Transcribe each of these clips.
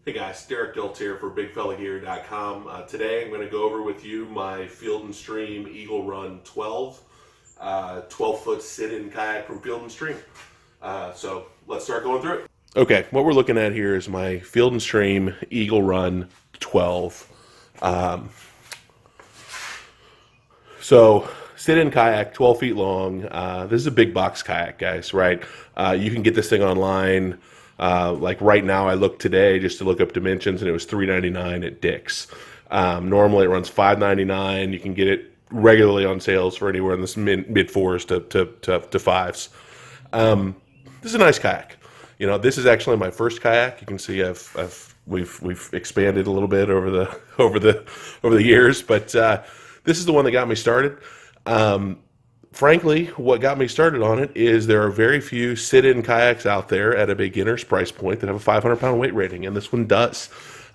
Hey guys, Derek Diltz here for BigFellaGear.com. Today I'm going to go over with you my Field and Stream Eagle Run 12 foot sit-in kayak from Field and Stream. So let's start going through it. Okay, what we're looking at here is my Field and Stream Eagle Run 12. Um, so sit-in kayak, 12 feet long. This is a big box kayak, guys, right? You can get this thing online. Like right now, I looked today just to look up dimensions, and it was $3.99 at Dick's. Normally, it runs $5.99. You can get it regularly on sales for anywhere in this mid fours to fives. This is a nice kayak. You know, this is actually my first kayak. You can see we've expanded a little bit over the over the years, but this is the one that got me started. Frankly, what got me started on it is there are very few sit-in kayaks out there at a beginner's price point that have a 500-pound weight rating, and this one does.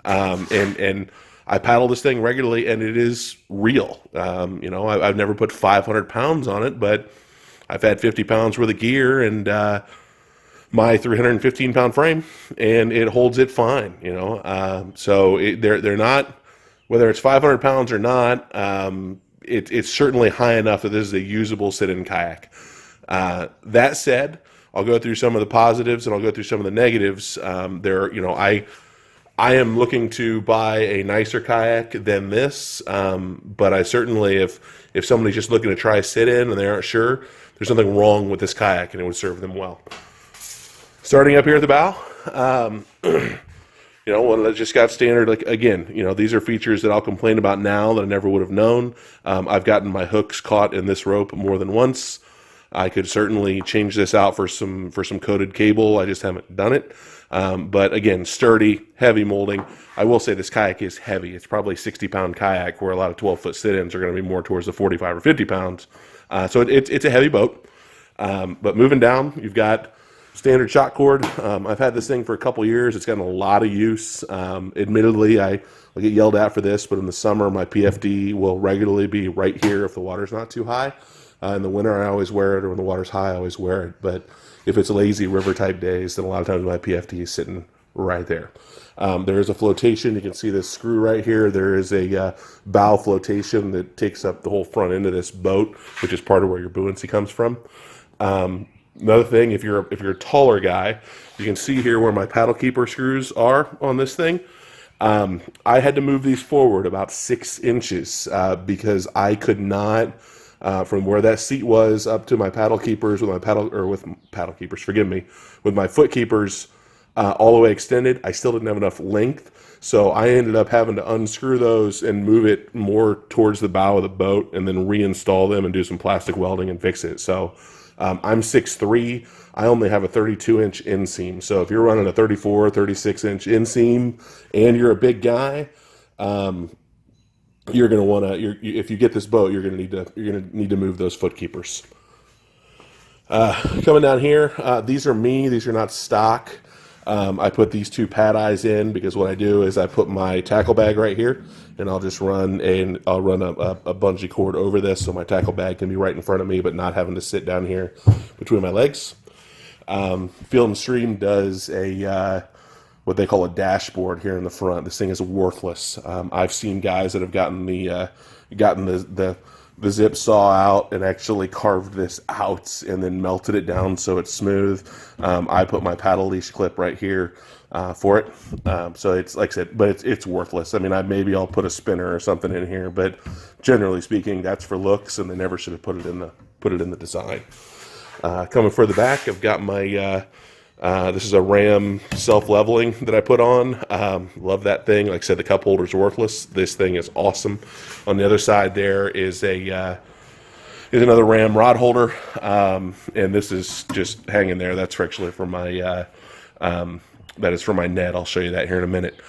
And I paddle this thing regularly, and it is real. I've never put 500 pounds on it, but I've had 50 pounds worth of gear and my 315-pound frame, and it holds it fine. They're not, whether it's 500 pounds or not. It's certainly high enough that this is a usable sit-in kayak. That said, I'll go through some of the positives and I'll go through some of the negatives. I am looking to buy a nicer kayak than this, but I certainly, if somebody's just looking to try sit-in and they aren't sure, there's nothing wrong with this kayak and it would serve them well. Starting up here at the bow, one that just got standard, like, again, these are features that I'll complain about now that I never would have known. I've gotten my hooks caught in this rope more than once. I could certainly change this out for some coated cable. I just haven't done it. But again, sturdy, heavy molding. I will say this kayak is heavy. It's probably a 60-pound kayak, where a lot of 12-foot sit-ins are going to be more towards the 45 or 50 pounds. So it's a heavy boat. But moving down, you've got standard shock cord. I've had this thing for a couple years. It's gotten a lot of use. Admittedly, I'll get yelled at for this, but in the summer, my PFD will regularly be right here if the water's not too high. In the winter, I always wear it, or when the water's high, I always wear it. But if it's lazy river type days, then a lot of times my PFD is sitting right there. There is a flotation. You can see this screw right here. There is a bow flotation that takes up the whole front end of this boat, which is part of where your buoyancy comes from. Another thing, if you're a taller guy, you can see here where my paddle keeper screws are on this thing. I had to move these forward about 6 inches because I could not, from where that seat was up to my paddle keepers with my foot keepers all the way extended. I still didn't have enough length, so I ended up having to unscrew those and move it more towards the bow of the boat, and then reinstall them and do some plastic welding and fix it. So I'm 6'3". I only have a 32-inch inseam. So if you're running a 34, 36-inch inseam and you're a big guy, you're going to want to. If you get this boat, you're going to need to move those foot keepers. Coming down here, these are me. These are not stock. I put these 2 pad eyes in because what I do is I put my tackle bag right here, and I'll run a bungee cord over this so my tackle bag can be right in front of me, but not having to sit down here between my legs. Field and Stream does what they call a dashboard here in the front. This thing is worthless. I've seen guys that have gotten the zip saw out and actually carved this out and then melted it down so it's smooth. I put my paddle leash clip right here for it. So it's, like I said, but it's worthless. I mean, I'll put a spinner or something in here, but generally speaking, that's for looks, and they never should have put it in the design. Coming further back, I've got my this is a Ram self-leveling that I put on. Love that thing. Like I said, the cup holder's worthless. This thing is awesome. On the other side there is another Ram rod holder, and this is just hanging there. That's actually for my that is for my net. I'll show you that here in a minute.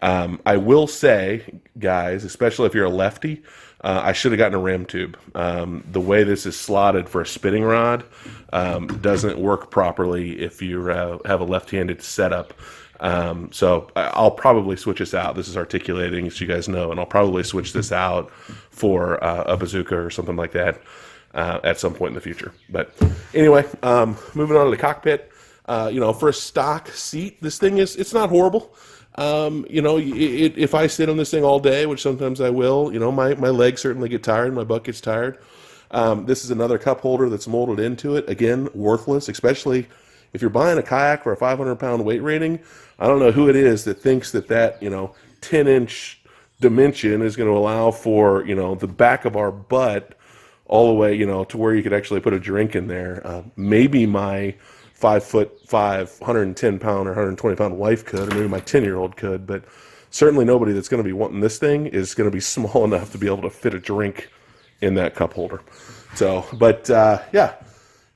I will say, guys, especially if you're a lefty, I should have gotten a ram tube. The way this is slotted for a spinning rod doesn't work properly if you have a left-handed setup. So I'll probably switch this out. This is articulating, as you guys know, and I'll probably switch this out for a bazooka or something like that at some point in the future. But anyway, moving on to the cockpit. For a stock seat, this thing it's not horrible. If I sit on this thing all day, which sometimes I will, my legs certainly get tired, my butt gets tired. This is another cup holder that's molded into it. Again, worthless, especially if you're buying a kayak for a 500-pound weight rating. I don't know who it is that thinks that 10-inch dimension is going to allow for, the back of our butt all the way, to where you could actually put a drink in there. Maybe my 5'5", 110-pound or 120-pound wife could, or maybe my 10-year-old could, but certainly nobody that's going to be wanting this thing is going to be small enough to be able to fit a drink in that cup holder. So, but yeah,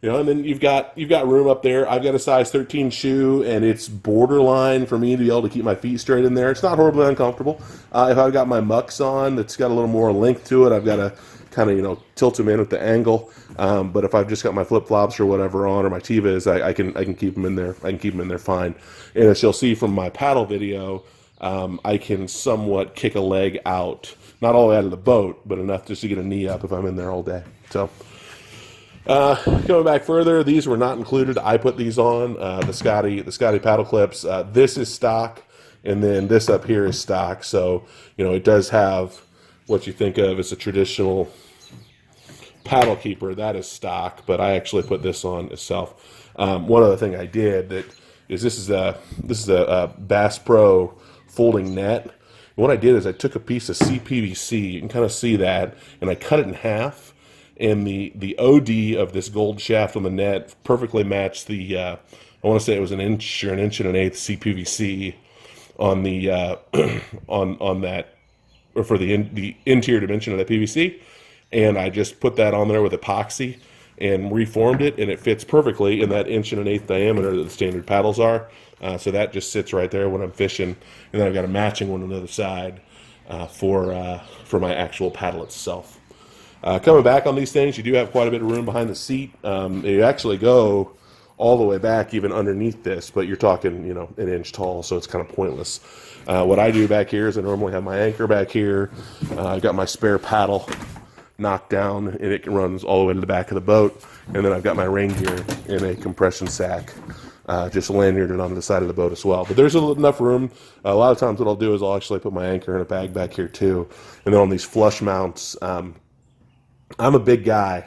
and then you've got room up there. I've got a size 13 shoe, and it's borderline for me to be able to keep my feet straight in there. It's not horribly uncomfortable. If I've got my mucks on, that's got a little more length to it, I've got to kind of tilt them in at the angle. But if I've just got my flip flops or whatever on, or my Tevas, I can keep them in there. I can keep them in there fine. And as you'll see from my paddle video, I can somewhat kick a leg out, not all the way out of the boat, but enough just to get a knee up if I'm in there all day. So coming back further, these were not included. I put these on the Scotty paddle clips. This is stock, and then this up here is stock. So it does have what you think of as a traditional paddle keeper. That is stock, but I actually put this on itself. One other thing I did this is a Bass Pro folding net. And what I did is I took a piece of CPVC, you can kind of see that, and I cut it in half. And the OD of this gold shaft on the net perfectly matched the I want to say it was an inch or an inch and an eighth CPVC on the on that, or for the interior dimension of that PVC. And I just put that on there with epoxy and reformed it, and it fits perfectly in that inch and an eighth diameter that the standard paddles are. So that just sits right there when I'm fishing, and then I've got a matching one on the other side for my actual paddle itself. Coming back on these things, you do have quite a bit of room behind the seat. You actually go all the way back, even underneath this, but you're talking, an inch tall, so it's kind of pointless. What I do back here is I normally have my anchor back here. I've got my spare paddle knocked down, and it runs all the way to the back of the boat. And then I've got my rain gear in a compression sack, just lanyarded on the side of the boat as well. But there's enough room. A lot of times what I'll do is I'll actually put my anchor in a bag back here too. And then on these flush mounts, I'm a big guy,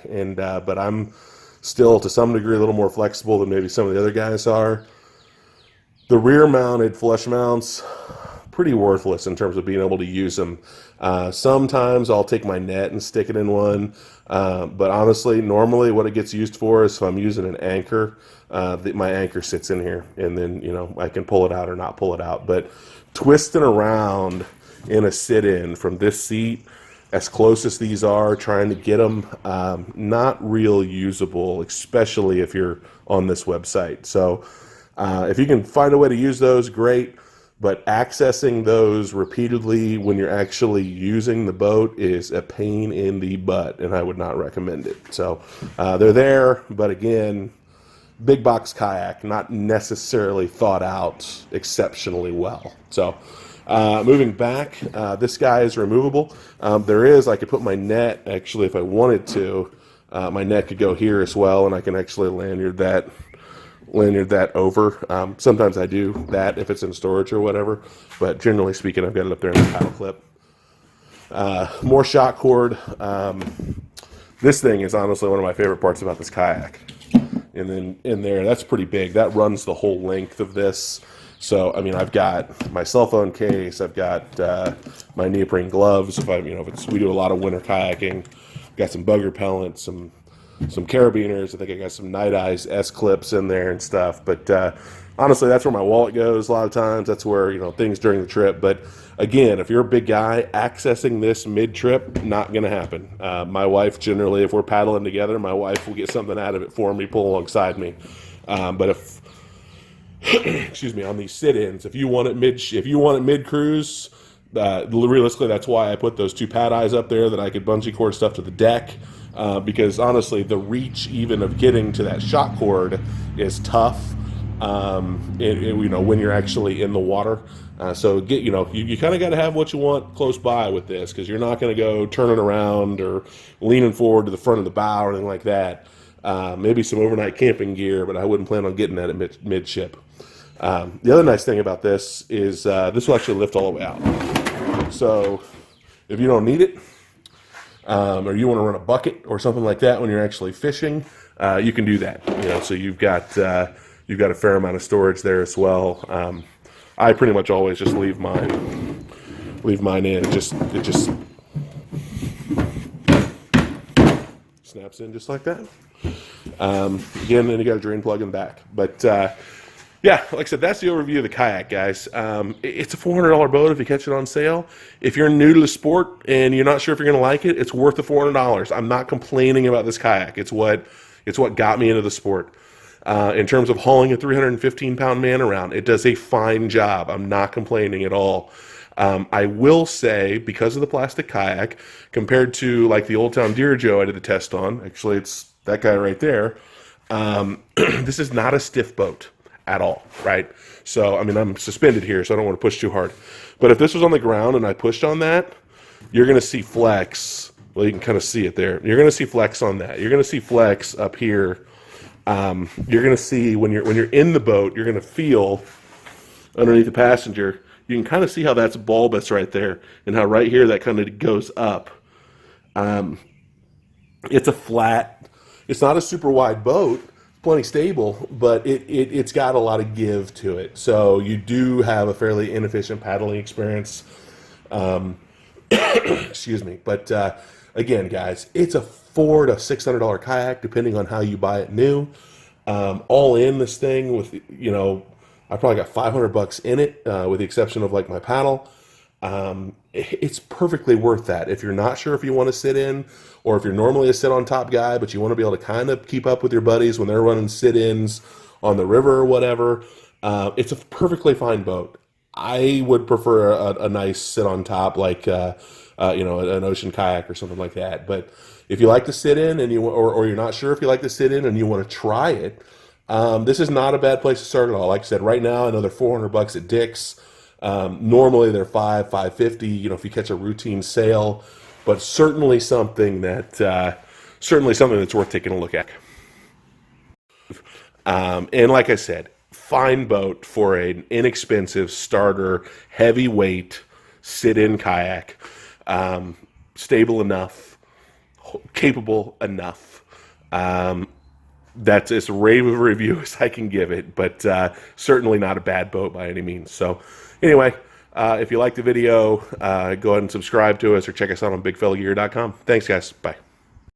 but I'm still to some degree a little more flexible than maybe some of the other guys are. The rear mounted flush mounts, pretty worthless in terms of being able to use them. Sometimes I'll take my net and stick it in one, but honestly, normally what it gets used for is if I'm using an anchor, my anchor sits in here, and then I can pull it out or not pull it out. But twisting around in a sit-in from this seat, as close as these are, trying to get them, not real usable, especially if you're on this website. So if you can find a way to use those, great. But accessing those repeatedly when you're actually using the boat is a pain in the butt, and I would not recommend it. So they're there, but again, big box kayak, not necessarily thought out exceptionally well. So moving back, this guy is removable. I could put my net, actually, if I wanted to, my net could go here as well, and I can actually lanyard that over. Sometimes I do that if it's in storage or whatever, but generally speaking, I've got it up there in the paddle clip. More shock cord. This thing is honestly one of my favorite parts about this kayak. And then in there, that's pretty big. That runs the whole length of this. So, I've got my cell phone case. I've got my neoprene gloves. We do a lot of winter kayaking. Got some bug repellent, some carabiners. I think I got some Night Eyes S-clips in there and stuff. But honestly, that's where my wallet goes a lot of times. That's where, things during the trip. But again, if you're a big guy, accessing this mid-trip, not going to happen. My wife, generally, if we're paddling together, my wife will get something out of it for me, pull alongside me. But if excuse me, on these sit-ins, if you want it mid-cruise, realistically, that's why I put those two pad eyes up there that I could bungee cord stuff to the deck. Because honestly, the reach even of getting to that shock cord is tough. When you're actually in the water. So you kind of got to have what you want close by with this, because you're not going to go turning around or leaning forward to the front of the bow or anything like that. maybe some overnight camping gear, but I wouldn't plan on getting that at midship. The other nice thing about this is this will actually lift all the way out. So if you don't need it, or you want to run a bucket or something like that when you're actually fishing, you can do that. So you've got a fair amount of storage there as well. I pretty much always just leave mine in. It just snaps in just like that. Again, then you got a drain plug in the back. But yeah, like I said, that's the overview of the kayak, guys. It's a $400 boat if you catch it on sale. If you're new to the sport and you're not sure if you're going to like it, it's worth the $400. I'm not complaining about this kayak. It's what got me into the sport. In terms of hauling a 315-pound man around, it does a fine job. I'm not complaining at all. I will say, because of the plastic kayak, compared to like the Old Town Deer Joe I did the test on, actually it's that guy right there, this is not a stiff boat at all, right? So, I mean, I'm suspended here, so I don't want to push too hard. But if this was on the ground and I pushed on that, you're going to see flex. Well, you can kind of see it there. You're going to see flex on that. You're going to see flex up here. You're going to see when you're in the boat, you're going to feel underneath the passenger. You can kind of see how that's bulbous right there, and how right here that kind of goes up. It's a flat. It's not a super wide boat, plenty stable, but it's got a lot of give to it. So you do have a fairly inefficient paddling experience. Excuse me, but again, guys, it's a $400 to $600 kayak, depending on how you buy it new. All in this thing with, I probably got $500 in it, with the exception of like my paddle. It's perfectly worth that. If you're not sure if you want to sit in, or if you're normally a sit on top guy, but you want to be able to kind of keep up with your buddies when they're running sit-ins on the river or whatever, it's a perfectly fine boat. I would prefer a nice sit on top, like an ocean kayak or something like that. But if you like to sit in and or you're not sure if you like to sit in and you want to try it, this is not a bad place to start at all. Like I said, right now I know they're $400 at Dick's. Normally they're $550. If you catch a routine sale, but certainly something that's worth taking a look at. And like I said, fine boat for an inexpensive starter, heavyweight sit-in kayak. Stable enough, capable enough. That's as rave of a review as I can give it, but certainly not a bad boat by any means. So anyway, if you like the video, go ahead and subscribe to us or check us out on bigfellagear.com. Thanks, guys. Bye.